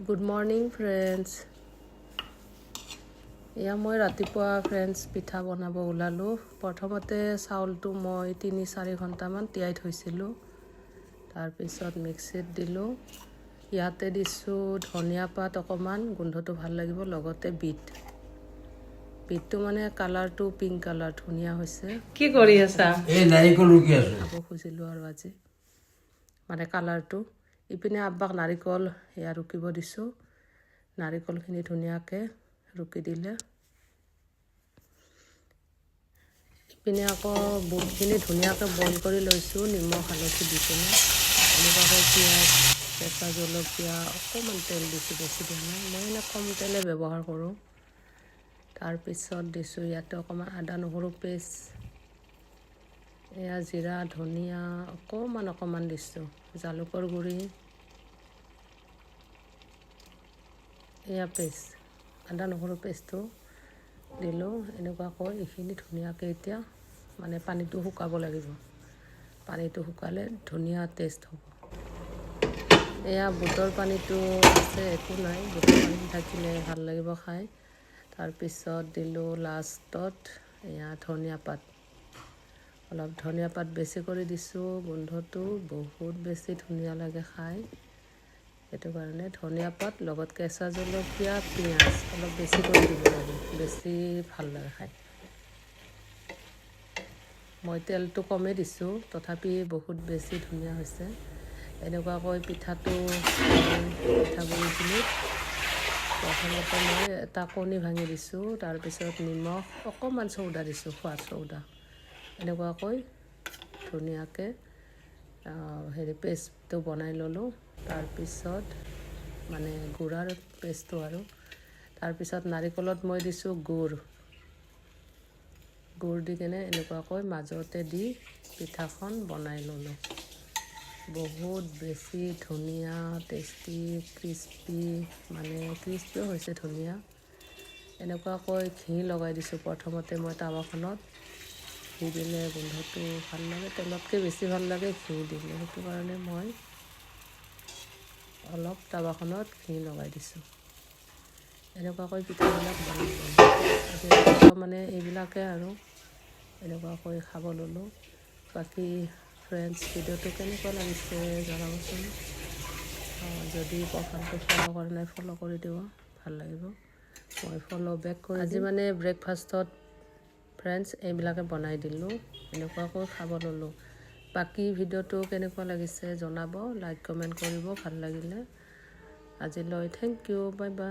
Good morning friends. এয়া মই ৰাতিপুৱা friends পিঠা বনাব ওলালো প্ৰথমতে চাউলটো মই 3-4 ঘণ্টামান তিয়াই থৈছিলো তাৰ পিছত মিক্সিত দিলো ইয়াতে দিছো ধনিয়া পাত অকমান গোন্ধটো ভাল লাগিব লগতে বিটটো মানে কালাৰটো পিংক কালাৰ ধুনিয়া হৈছে কি কৰি আছা এই নাৰিকল ৰুকি আছো খাব খুজিলো আৰু আজি মানে কালাৰটো ইপিনে আব্বাক নাৰিকল এয়া ৰুকিব দিছো নাৰিকলখিনি ধুনিয়াকে ৰুকি দিলে ইপিনে আকৌ বুটখিনি ধুনিয়াকে বইল কৰি লৈছো নিমখ হালধি দি কিনে এনেকুৱাকৈ পিঁয়াজ কেঁচা জলকীয়া অকণমান তেল দিছো বেছি দিয়া নাই মই এনে কম তেলে ব্যৱহাৰ কৰোঁ তাৰ পিছত দিছো ইয়াতে অকণমান আদা নহৰু পেষ্ট এয়া জিৰা ধনিয়া অকণমান দিছো জালুকৰ গুড়ি এয়া পেষ্ট আদা নহৰু পেষ্টটো দিলো এনেকুৱাকৈ এইখিনি ধুনিয়াকৈ এতিয়া মানে পানীটো শুকাব লাগিব পানীটো শুকালে ধুনিয়া টেষ্ট হ'ব এয়া বুটৰ পানীটো আছে একো নাই বুটৰ পানী থাকিলে ভাল লাগিব খাই তাৰ পিছত দিলো লাষ্টত এয়া ধনিয়া পাত অলপ ধনিয়া পাত বেছি কৰি দিছো গোন্ধটো বহুত বেছি ধুনিয়া লাগে খাই এটো কাৰণে ধনিয়া পাত লগত কেঁচা জলকীয়া পিঁয়াজ অলপ বেছি কৰি দিব লাগে বেছি ভাল লাগে খাই মই তেলটো কমে দিছো তথাপি বহুত বেছি ধুনিয়া হৈছে এনেকুৱাকৈ পিঠাগুড়িখিনি প্ৰথমতে মই এটা কণী ভাঙি দিছো তাৰ পিছত নিমখ অকণমান চৌদা দিছো সোৱাদ চৌদা এনেকুৱাকৈ ধুনিয়াকে পেষ্টটো বনাই ললো তাৰ পিছত মানে গুড়াৰ পেষ্টটো আৰু তাৰ পিছত নাৰিকলত মই দিছো গুড় দি কেনে এনেকুৱাকৈ মাজতে দি পিঠাখন বনাই ললো বহুত বেছি ধুনিয়া টেষ্টি ক্ৰিস্পি মানে ক্ৰিস্পিও হৈছে ধুনিয়া এনেকুৱাকৈ ঘি লগাই দিছো প্ৰথমতে মই তাৱাখনত ঘি দিলে গোন্ধটো ভাল লাগে তেলতকৈ বেছি ভাল লাগে ঘি দিলে সেইটো কাৰণে মই অলপ তাৱাখনত ঘি লগাই দিছো এনেকুৱাকৈ পিঠাবিলাক বনাই মানে এইবিলাকে আৰু এনেকুৱাকৈ খাব ললো বাকি ফ্ৰেণ্ডছ ভিডিঅ'টো কেনেকুৱা লাগিছে জনাবচোন যদি প্ৰফাইলটো ফলো কৰা নাই ফলো কৰি দিব ভাল লাগিব মই ফলো বেক কৰি আজি মানে ব্ৰেকফাষ্টত ফ্ৰেণ্ডছ এইবিলাকে বনাই দিলো এনেকুৱাকৈ খাব ললো বাকি ভিডিঅ'টো কেনেকুৱা লাগিছে জনাব লাইক কমেন্ট কৰিব ভাল লাগিলে আজিলৈ থ্যাংক ইউ বাই বাই